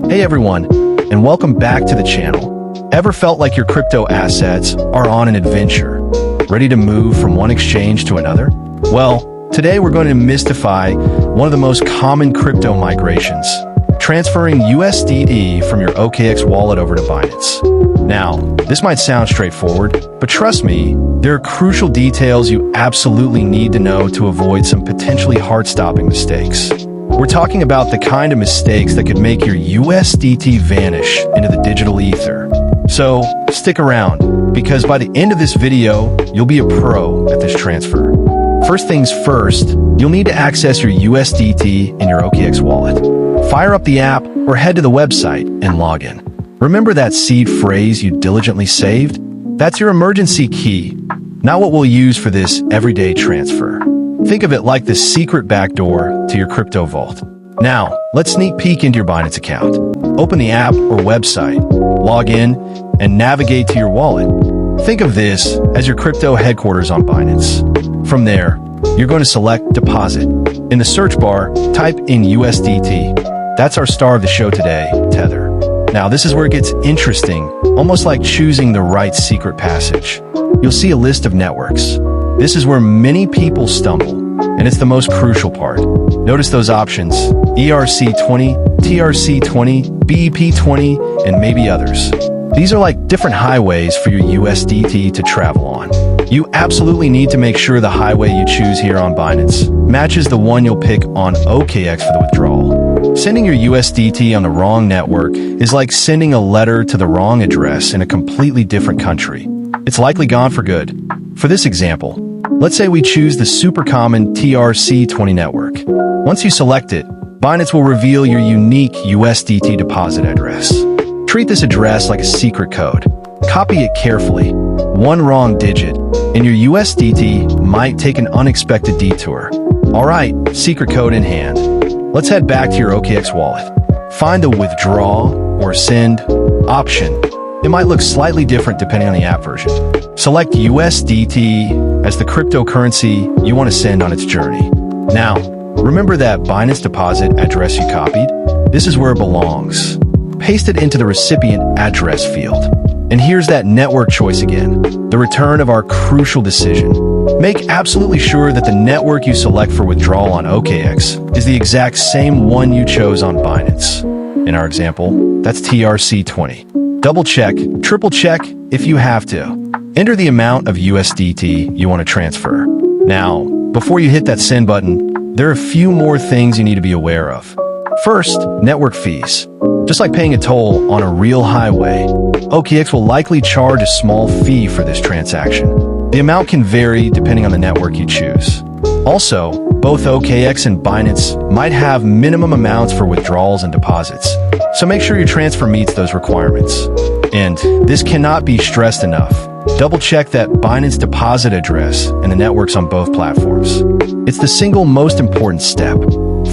Hey everyone, and welcome back to the channel. Ever felt like your crypto assets are on an adventure, ready to move from one exchange to another? Well, today we're going to mystify one of the most common crypto migrations, transferring USDT from your OKX wallet over to Binance. Now, this might sound straightforward, but trust me, there are crucial details you absolutely need to know to avoid some potentially heart-stopping mistakes. We're talking about the kind of mistakes that could make your USDT vanish into the digital ether. So, stick around, because by the end of this video, you'll be a pro at this transfer. First things first, you'll need to access your USDT in your OKX wallet. Fire up the app or head to the website and log in. Remember that seed phrase you diligently saved? That's your emergency key, not what we'll use for this everyday transfer. Think of it like the secret backdoor to your crypto vault. Now, let's sneak peek into your Binance account. Open the app or website, log in, and navigate to your wallet. Think of this as your crypto headquarters on Binance. From there, you're going to select Deposit. In the search bar, type in USDT. That's our star of the show today, Tether. Now, this is where it gets interesting, almost like choosing the right secret passage. You'll see a list of networks. This is where many people stumble, and it's the most crucial part. Notice those options: ERC20, TRC20, BEP20, and maybe others. These are like different highways for your USDT to travel on. You absolutely need to make sure the highway you choose here on Binance matches the one you'll pick on OKX for the withdrawal. Sending your USDT on the wrong network is like sending a letter to the wrong address in a completely different country. It's likely gone for good. For this example, let's say we choose the super common TRC20 network. Once you select it, Binance will reveal your unique USDT deposit address. Treat this address like a secret code. Copy it carefully. One wrong digit, and your USDT might take an unexpected detour. All right, secret code in hand. Let's head back to your OKX wallet. Find the withdraw or send option. It might look slightly different depending on the app version. Select USDT as the cryptocurrency you want to send on its journey. Now, remember that Binance deposit address you copied? This is where it belongs. Paste it into the recipient address field. And here's that network choice again, the return of our crucial decision. Make absolutely sure that the network you select for withdrawal on OKX is the exact same one you chose on Binance. In our example, that's TRC20. Double check, triple check if you have to. Enter the amount of USDT you want to transfer. Now, before you hit that send button, there are a few more things you need to be aware of. First, network fees. Just like paying a toll on a real highway, OKX will likely charge a small fee for this transaction. The amount can vary depending on the network you choose. Also, both OKX and Binance might have minimum amounts for withdrawals and deposits, so make sure your transfer meets those requirements. And this cannot be stressed enough. Double check that Binance deposit address and the networks on both platforms. It's the single most important step.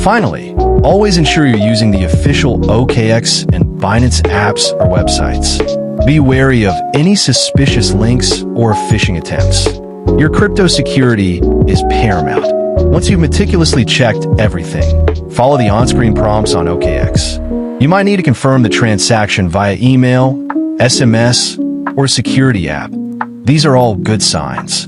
Finally, always ensure you're using the official OKX and Binance apps or websites. Be wary of any suspicious links or phishing attempts. Your crypto security is paramount. Once you've meticulously checked everything, follow the on-screen prompts on OKX. You might need to confirm the transaction via email, SMS, or security app. These are all good signs.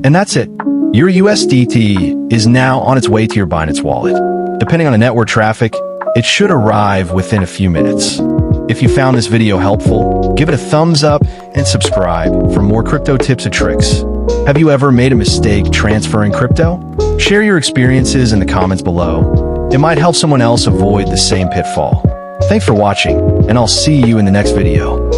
And that's it. Your USDT is now on its way to your Binance wallet. Depending on the network traffic, it should arrive within a few minutes. If you found this video helpful, give it a thumbs up and subscribe for more crypto tips and tricks. Have you ever made a mistake transferring crypto? Share your experiences in the comments below. It might help someone else avoid the same pitfall. Thanks for watching, and I'll see you in the next video.